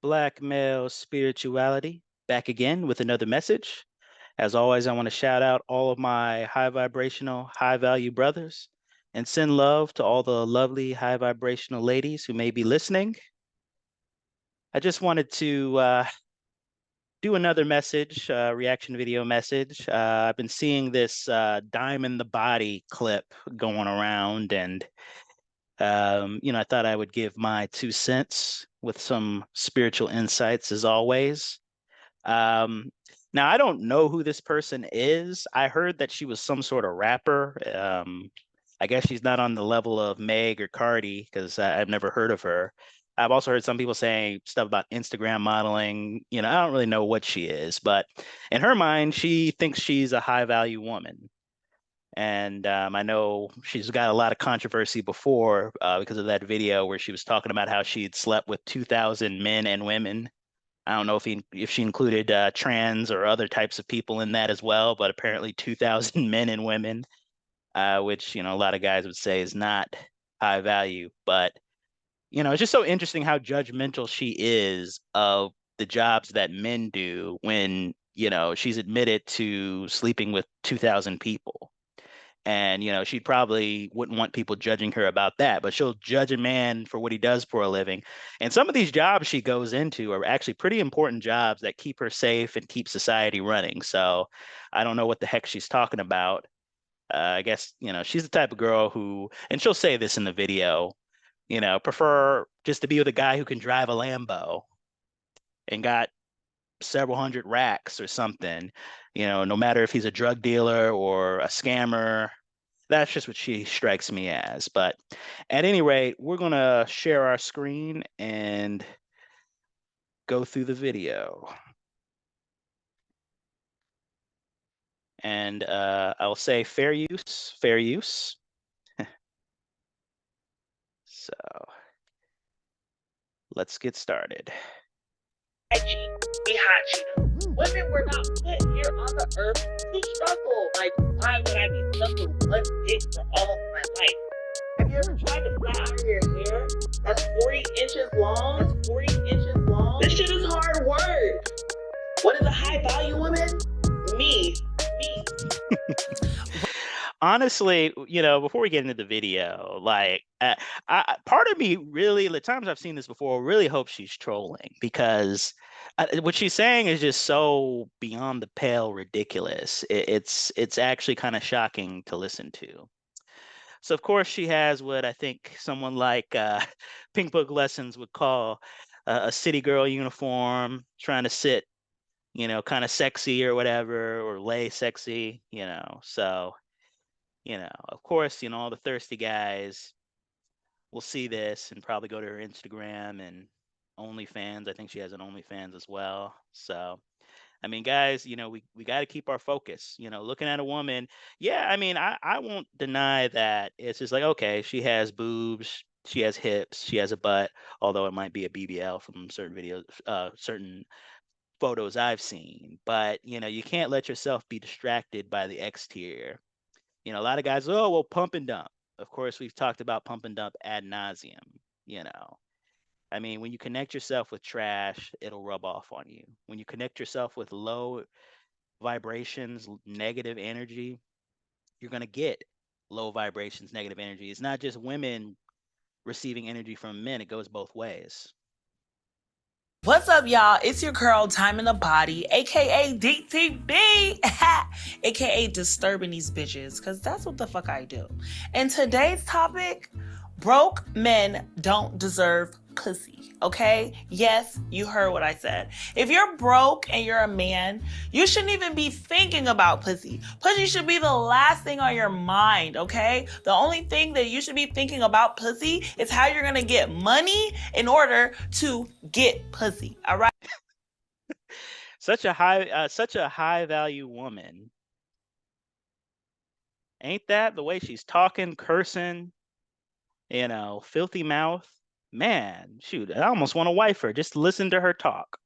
Black male spirituality, back again with another message. As always, I want to shout out all of my high vibrational, high value brothers and send love to all the lovely high vibrational ladies who may be listening. I just wanted to do another message, reaction video message. I've been seeing this dime in the body clip going around, and I thought I would give my 2 cents with some spiritual insights as always. Um, Now, I don't know who this person is. I heard that she was some sort of rapper. I guess she's not on the level of Meg or Cardi because I've never heard of her. I've also heard some people saying stuff about Instagram modeling. I don't really know what she is, but in her mind, she thinks she's a high value woman. And I know she's got a lot of controversy before because of that video where she was talking about how she'd slept with 2,000 men and women. I don't know if she included trans or other types of people in that as well, but apparently 2,000 men and women, which a lot of guys would say is not high value. But it's just so interesting how judgmental she is of the jobs that men do when she's admitted to sleeping with 2,000 people. And, she probably wouldn't want people judging her about that, but she'll judge a man for what he does for a living. And some of these jobs she goes into are actually pretty important jobs that keep her safe and keep society running. So I don't know what the heck she's talking about. I guess, she's the type of girl who, and she'll say this in the video, prefer just to be with a guy who can drive a Lambo and got several hundred racks or something, no matter if he's a drug dealer or a scammer. That's just what she strikes me as. But at any rate, we're going to share our screen and go through the video. And I'll say fair use, fair use. So let's get started. I cheat, be hot cheater. Women were not put here on the earth to struggle. Like, why would I be stuck with one dick for all of my life? Have you ever tried to flat iron your hair? That's 40 inches long. That's 40 inches long. This shit is hard work. What is a high value woman? Me. Honestly, before we get into the video, like, part of me really, the times I've seen this before, really hope she's trolling because what she's saying is just so beyond the pale ridiculous. It's actually kind of shocking to listen to. So of course she has what I think someone like Pink Book Lessons would call a city girl uniform, trying to sit, kind of sexy or whatever, or lay sexy. So of course, all the thirsty guys will see this and probably go to her Instagram and OnlyFans. I think she has an OnlyFans as well. So, I mean, guys, we got to keep our focus. Looking at a woman, yeah, I mean, I won't deny that it's just like, okay, she has boobs, she has hips, she has a butt, although it might be a BBL from certain videos, certain photos I've seen. But, you can't let yourself be distracted by the exterior. A lot of guys, oh, well, pump and dump. Of course, we've talked about pump and dump ad nauseum. I mean, when you connect yourself with trash, it'll rub off on you. When you connect yourself with low vibrations, negative energy, you're going to get low vibrations, negative energy. It's not just women receiving energy from men, it goes both ways. What's up, y'all? It's your girl, Time in the Body, aka DTB, aka disturbing these bitches, because that's what the fuck I do. And today's topic, broke men don't deserve pussy, okay? Yes, you heard what I said. If you're broke and you're a man, you shouldn't even be thinking about pussy. Pussy should be the last thing on your mind, okay? The only thing that you should be thinking about pussy is how you're gonna get money in order to get pussy, all right? Such a high value woman. Ain't that the way she's talking, cursing, filthy mouth? Man, shoot, I almost want to wife her. Just listen to her talk.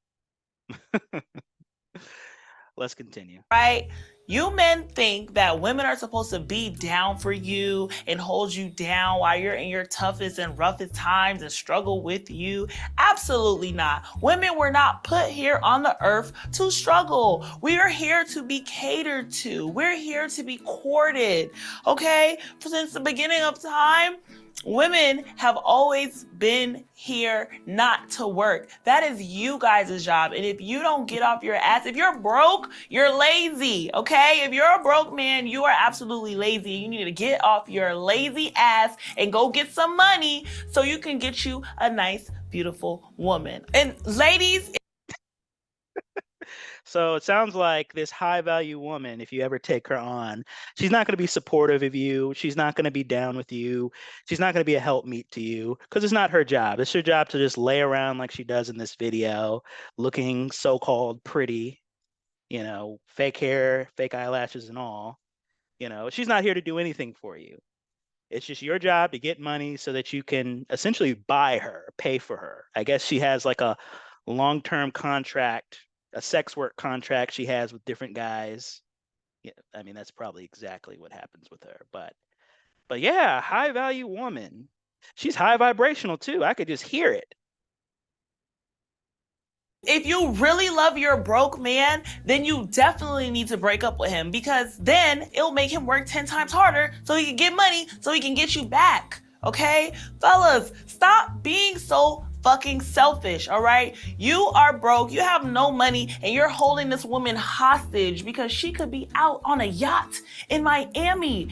Let's continue. Right? You men think that women are supposed to be down for you and hold you down while you're in your toughest and roughest times and struggle with you. Absolutely not. Women were not put here on the earth to struggle. We are here to be catered to. We're here to be courted. Okay? Since the beginning of time, women have always been here not to work. That is you guys' job. And if you don't get off your ass, if you're broke, you're lazy, okay? If you're a broke man, you are absolutely lazy. You need to get off your lazy ass and go get some money so you can get you a nice, beautiful woman. And ladies, So it sounds like this high value woman, if you ever take her on, she's not going to be supportive of you. She's not going to be down with you. She's not going to be a helpmeet to you because it's not her job. It's her job to just lay around like she does in this video, looking so-called pretty, fake hair, fake eyelashes and all. She's not here to do anything for you. It's just your job to get money so that you can essentially buy her, pay for her. I guess she has like a long-term contract, a sex work contract she has with different guys. Yeah, I mean that's probably exactly what happens with her. But yeah, high value woman. She's high vibrational too. I could just hear it. if you really love your broke man, then you definitely need to break up with him because then it'll make him work 10 times harder so he can get money so he can get you back. Okay? Fellas, stop being so fucking selfish, all right? You are broke, you have no money, and you're holding this woman hostage because she could be out on a yacht in Miami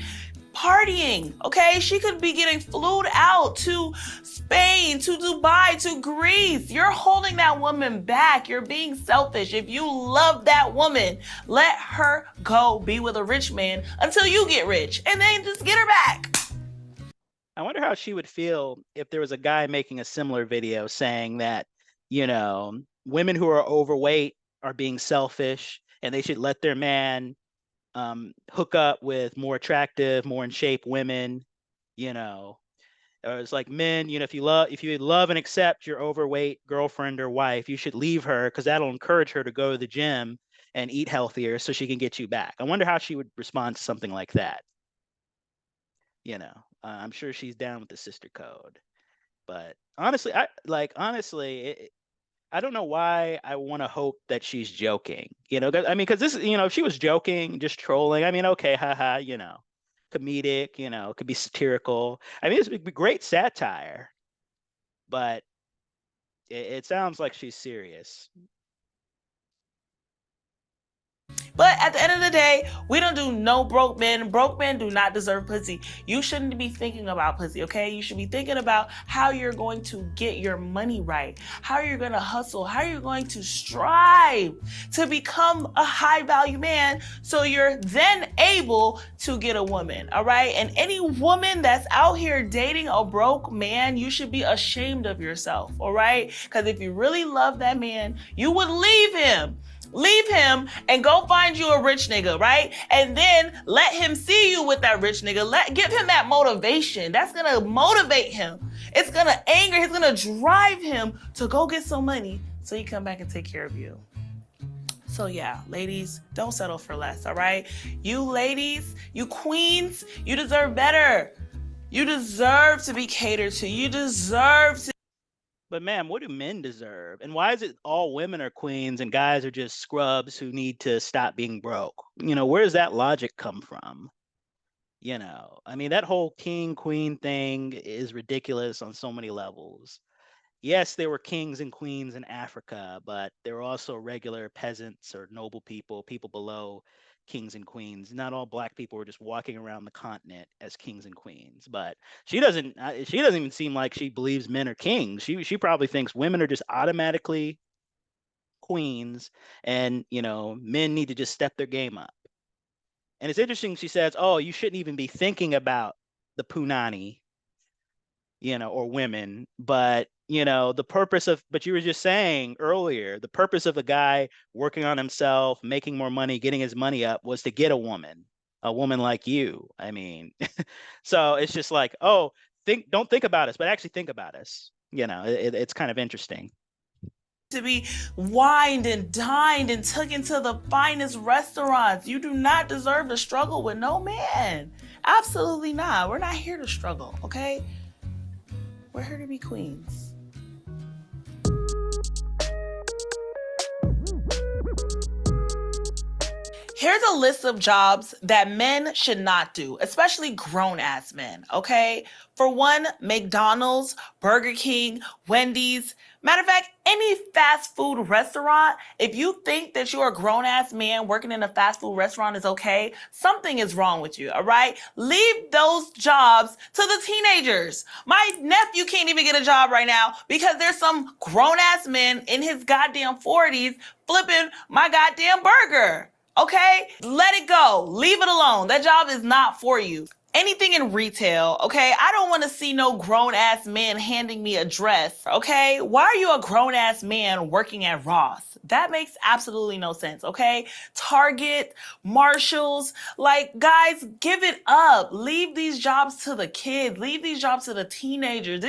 partying, okay? She could be getting flued out to Spain, to Dubai, to Greece. You're holding that woman back. You're being selfish. If you love that woman, let her go be with a rich man until you get rich and then just get her back. I wonder how she would feel if there was a guy making a similar video saying that, women who are overweight are being selfish and they should let their man hook up with more attractive, more in shape women, or it's like men, if you love and accept your overweight girlfriend or wife, you should leave her because that'll encourage her to go to the gym and eat healthier so she can get you back. I wonder how she would respond to something like that. I'm sure she's down with the sister code. But honestly, I don't know why I want to hope that she's joking. I mean, because this, if she was joking, just trolling, I mean, okay, haha, comedic, could be satirical. I mean, it's great satire, but it sounds like she's serious. But at the end of the day, we don't do no broke men. Broke men do not deserve pussy. You shouldn't be thinking about pussy, okay? You should be thinking about how you're going to get your money right, how you're going to hustle, how you're going to strive to become a high value man so you're then able to get a woman, all right? And any woman that's out here dating a broke man, you should be ashamed of yourself, all right? Because if you really love that man, you would leave him. Leave him and go find you a rich nigga, right? And then let him see you with that rich nigga. Give him that motivation. That's gonna motivate him. It's gonna anger, it's gonna drive him to go get some money so he come back and take care of you. So yeah, ladies, don't settle for less, all right? You ladies, you queens, you deserve better. You deserve to be catered to. You deserve to. But ma'am, what do men deserve? And why is it all women are queens and guys are just scrubs who need to stop being broke? Where does that logic come from? I mean, that whole king queen thing is ridiculous on so many levels. Yes, there were kings and queens in Africa, but there were also regular peasants or noble people, people below kings and queens. Not all black people were just walking around the continent as kings and queens. But she doesn't even seem like she believes men are kings. She probably thinks women are just automatically queens, and men need to just step their game up. And it's interesting. She says, "Oh, you shouldn't even be thinking about the punani, or women, but but you were just saying earlier, the purpose of a guy working on himself, making more money, getting his money up was to get a woman like you. I mean, so it's just like, oh, don't think about us, but actually think about us. It's kind of interesting. to be wined and dined and taken to the finest restaurants. You do not deserve to struggle with no man. Absolutely not. We're not here to struggle, okay? We're here to be queens. Here's a list of jobs that men should not do, especially grown ass men, okay? For one, McDonald's, Burger King, Wendy's. Matter of fact, any fast food restaurant, if you think that you're a grown ass man working in a fast food restaurant is okay, something is wrong with you, all right? Leave those jobs to the teenagers. My nephew can't even get a job right now because there's some grown ass man in his goddamn 40s flipping my goddamn burger. Okay? Let it go. Leave it alone. That job is not for you. Anything in retail, okay? I don't want to see no grown ass man handing me a dress, okay? Why are you a grown ass man working at Ross? That makes absolutely no sense, okay? Target, Marshalls, like, guys, give it up. Leave these jobs to the kids. Leave these jobs to the teenagers.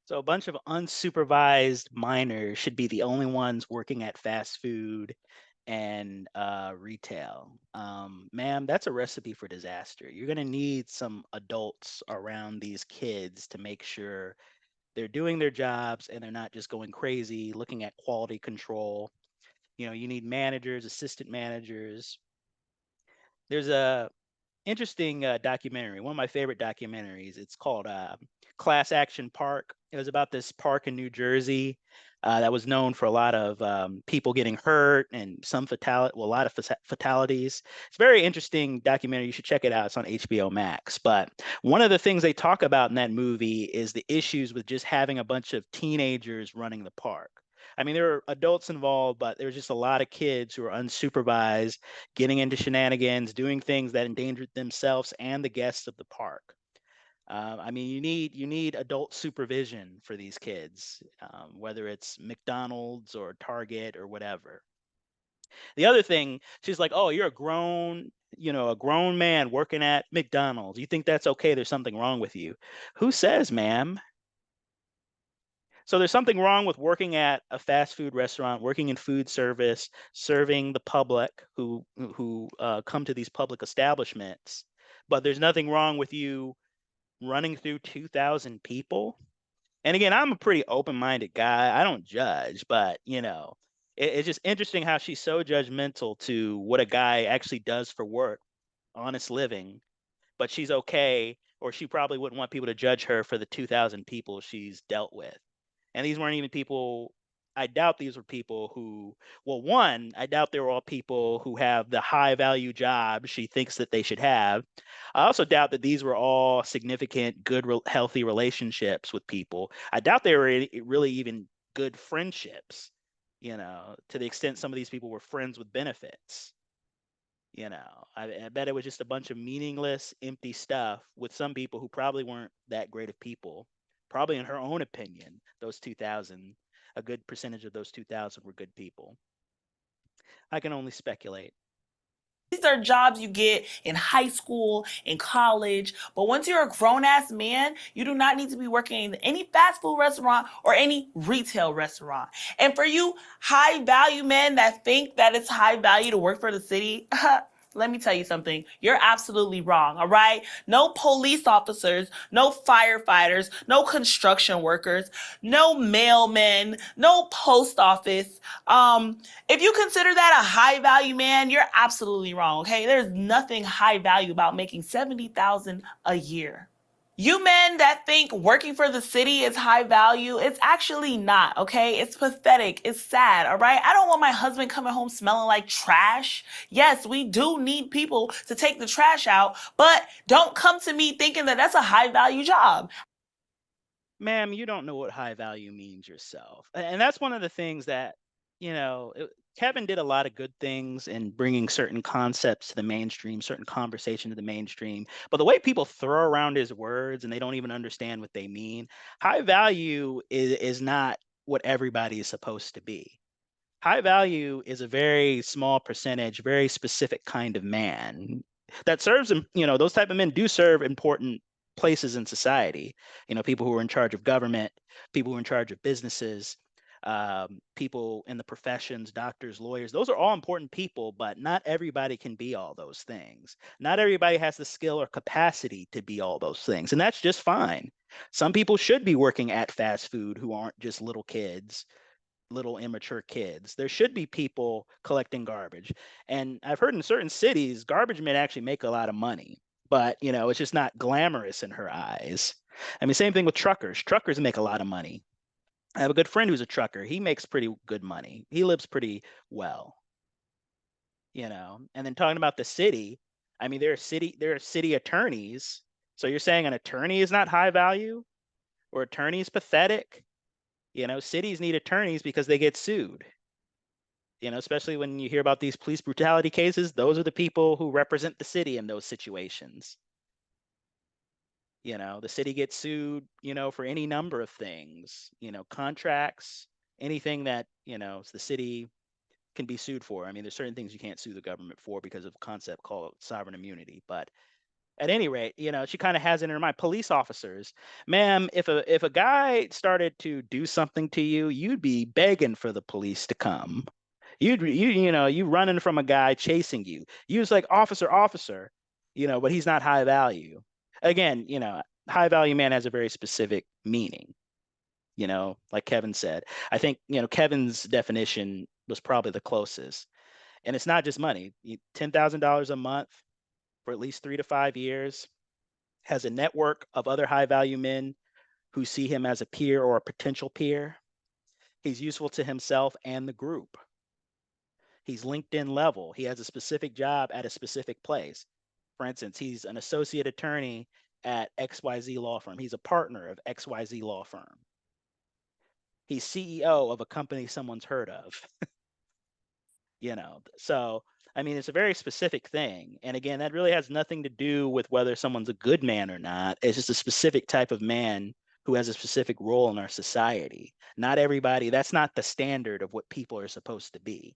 So a bunch of unsupervised minors should be the only ones working at fast food and retail. Ma'am, that's a recipe for disaster. You're going to need some adults around these kids to make sure they're doing their jobs and they're not just going crazy looking at quality control. You need managers, assistant managers. There's a interesting documentary, one of my favorite documentaries. It's called Class Action Park. It was about this park in New Jersey that was known for a lot of people getting hurt and some fatality, well, a lot of fatalities. It's a very interesting documentary. You should check it out. It's on HBO Max. But one of the things they talk about in that movie is the issues with just having a bunch of teenagers running the park. I mean, there were adults involved, but there was just a lot of kids who were unsupervised, getting into shenanigans, doing things that endangered themselves and the guests of the park. I mean, you need adult supervision for these kids, whether it's McDonald's or Target or whatever. The other thing, she's like, "Oh, you're a grown man working at McDonald's. You think that's okay? There's something wrong with you." Who says, ma'am? So there's something wrong with working at a fast food restaurant, working in food service, serving the public who come to these public establishments. But there's nothing wrong with you running through 2,000 people. And again, I'm a pretty open-minded guy. I don't judge, but it's just interesting how she's so judgmental to what a guy actually does for work, honest living, but she's okay, or she probably wouldn't want people to judge her for the 2,000 people she's dealt with. And these weren't even people, I doubt these were people who, well, one, I doubt they were all people who have the high value jobs she thinks that they should have. I also doubt that these were all significant, good, healthy relationships with people. I doubt they were really even good friendships, to the extent some of these people were friends with benefits. I bet it was just a bunch of meaningless, empty stuff with some people who probably weren't that great of people. Probably, in her own opinion, those 2,000, a good percentage of those 2,000 were good people. I can only speculate. These are jobs you get in high school, in college. But once you're a grown ass man, you do not need to be working in any fast food restaurant or any retail restaurant. And for you high value men that think that it's high value to work for the city, let me tell you something. You're absolutely wrong, all right? No police officers, no firefighters, no construction workers, no mailmen, no post office. If you consider that a high value man, you're absolutely wrong, okay? There's nothing high value about making $70,000 a year. You men that think working for the city is high value, it's actually not, okay? It's pathetic. It's sad, all right? I don't want my husband coming home smelling like trash. Yes, we do need people to take the trash out, but don't come to me thinking that that's a high value job. Ma'am, you don't know what high value means yourself. And that's one of the things that, Kevin did a lot of good things in bringing certain concepts to the mainstream, certain conversation to the mainstream. But the way people throw around his words and they don't even understand what they mean, high value is not what everybody is supposed to be. High value is a very small percentage, very specific kind of man that serves him. Those type of men do serve important places in society. People who are in charge of government, people who are in charge of businesses. people in the professions, doctors, lawyers. Those are all important people, but not everybody can be all those things. Not everybody has the skill or capacity to be all those things, and that's just fine. Some people should be working at fast food who aren't just little kids, little immature kids. There should be people collecting garbage. And I've heard in certain cities, garbage men actually make a lot of money, but it's just not glamorous in her eyes. I mean, same thing with truckers. Truckers make a lot of money. I have a good friend who's a trucker. He makes pretty good money. He lives pretty well. And then talking about the city, I mean, there are city attorneys. So you're saying an attorney is not high value or attorney is pathetic? Cities need attorneys because they get sued. Especially when you hear about these police brutality cases, those are the people who represent the city in those situations. The city gets sued, for any number of things, contracts, anything that, the city can be sued for. I mean, there's certain things you can't sue the government for because of a concept called sovereign immunity. But at any rate, she kind of has it in her mind. Police officers, ma'am, if a guy started to do something to you, you'd be begging for the police to come. You running from a guy chasing you. You was like officer, officer, but he's not high value. Again, high value man has a very specific meaning. Like Kevin said. I think Kevin's definition was probably the closest, and it's not just money. $10,000 a month for at least 3 to 5 years, has a network of other high value men who see him as a peer or a potential peer. He's useful to himself and the group. He's LinkedIn level. He has a specific job at a specific place. For instance, he's an associate attorney at XYZ law firm. He's a partner of XYZ law firm. He's CEO of a company someone's heard of. So I mean, it's a very specific thing. And again, that really has nothing to do with whether someone's a good man or not. It's just a specific type of man who has a specific role in our society. Not everybody, that's not the standard of what people are supposed to be.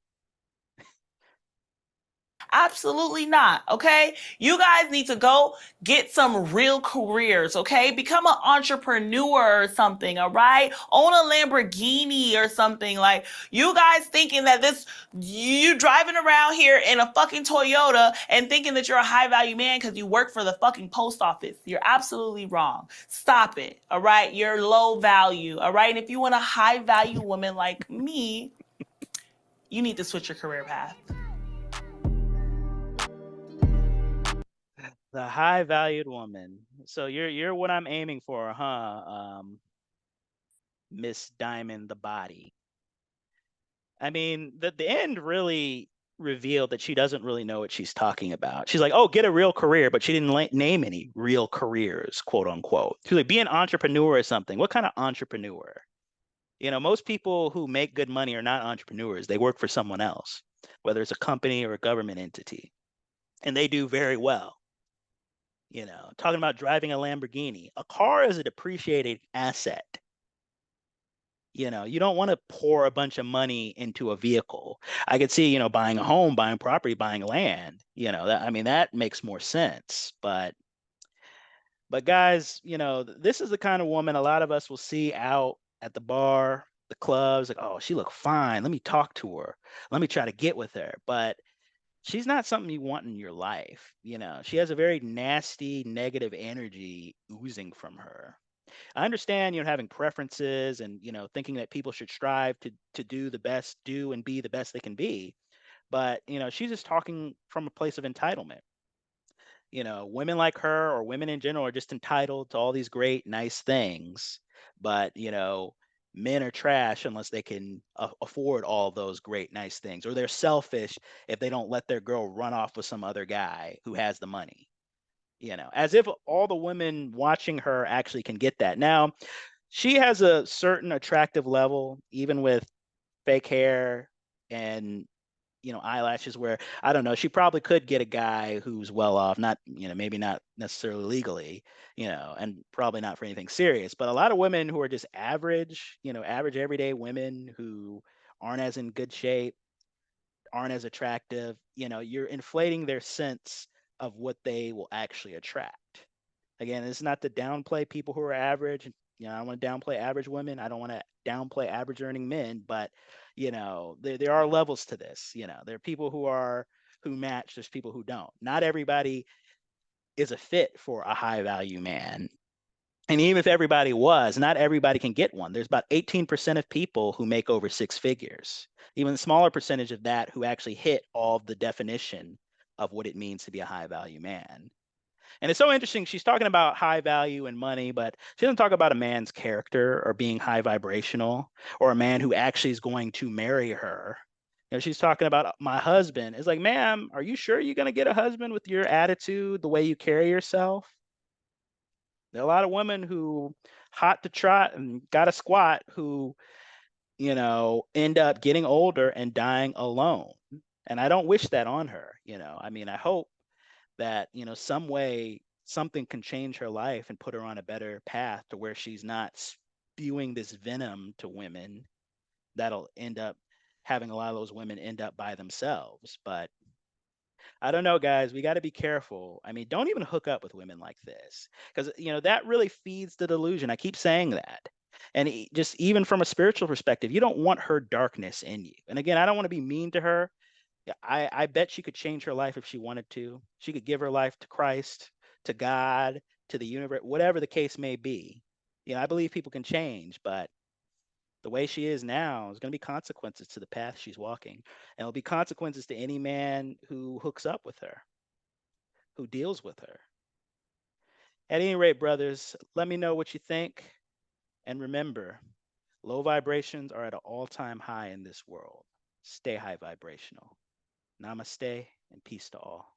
Absolutely not. Okay. You guys need to go get some real careers. Okay. Become an entrepreneur or something. All right. Own a Lamborghini or something. Like, you guys thinking that you driving around here in a fucking Toyota and thinking that you're a high value man because you work for the fucking post office. You're absolutely wrong. Stop it. All right. You're low value. All right. And if you want a high value woman like me, you need to switch your career path. The high valued woman. So you're what I'm aiming for, huh? Miss Diamond the body. I mean, the end really revealed that she doesn't really know what she's talking about. She's like, "Oh, get a real career," but she didn't name any real careers, quote unquote. She's like, "Be an entrepreneur or something." What kind of entrepreneur? Most people who make good money are not entrepreneurs. They work for someone else, whether it's a company or a government entity, and they do very well. Talking about driving a Lamborghini, a car is a depreciated asset. You don't want to pour a bunch of money into a vehicle. I could see, buying a home, buying property, buying land. I mean, that makes more sense. But guys, this is the kind of woman a lot of us will see out at the bar, the clubs, like, oh, she look fine. Let me talk to her. Let me try to get with her. But she's not something you want in your life. She has a very nasty, negative energy oozing from her. I understand, having preferences and, thinking that people should strive to do the best, do and be the best they can be. But, she's just talking from a place of entitlement. Women like her or women in general are just entitled to all these great, nice things. But, men are trash unless they can afford all those great, nice things. Or they're selfish if they don't let their girl run off with some other guy who has the money. As if all the women watching her actually can get that. Now, she has a certain attractive level, even with fake hair and eyelashes, where I don't know, she probably could get a guy who's well off, not maybe not necessarily legally, and probably not for anything serious. But a lot of women who are just average, average everyday women who aren't as in good shape, aren't as attractive, you're inflating their sense of what they will actually attract. Again, it's not to downplay people who are average. You know, I don't want to downplay average women. I don't want to downplay average earning men, but there are levels to this. There are people who match, there's people who don't. Not everybody is a fit for a high value man. And even if everybody was, not everybody can get one. There's about 18% of people who make over six figures. Even a smaller percentage of that who actually hit all of the definition of what it means to be a high value man. And it's so interesting. She's talking about high value and money, but she doesn't talk about a man's character or being high vibrational or a man who actually is going to marry her. She's talking about my husband. It's like, ma'am, are you sure you're going to get a husband with your attitude, the way you carry yourself? There are a lot of women who hot to trot and got a squat who, end up getting older and dying alone. And I don't wish that on her. I mean, I hope that some way something can change her life and put her on a better path to where she's not spewing this venom to women that'll end up having a lot of those women end up by themselves. But I don't know, guys, we got to be careful. I mean, don't even hook up with women like this, because that really feeds the delusion. I keep saying that. And just even from a spiritual perspective, you don't want her darkness in you. And again, I don't want to be mean to her. Yeah, I bet she could change her life if she wanted to. She could give her life to Christ, to God, to the universe, whatever the case may be. I believe people can change, but the way she is now is going to be consequences to the path she's walking. And it'll be consequences to any man who hooks up with her, who deals with her. At any rate, brothers, let me know what you think. And remember, low vibrations are at an all-time high in this world. Stay high vibrational. Namaste and peace to all.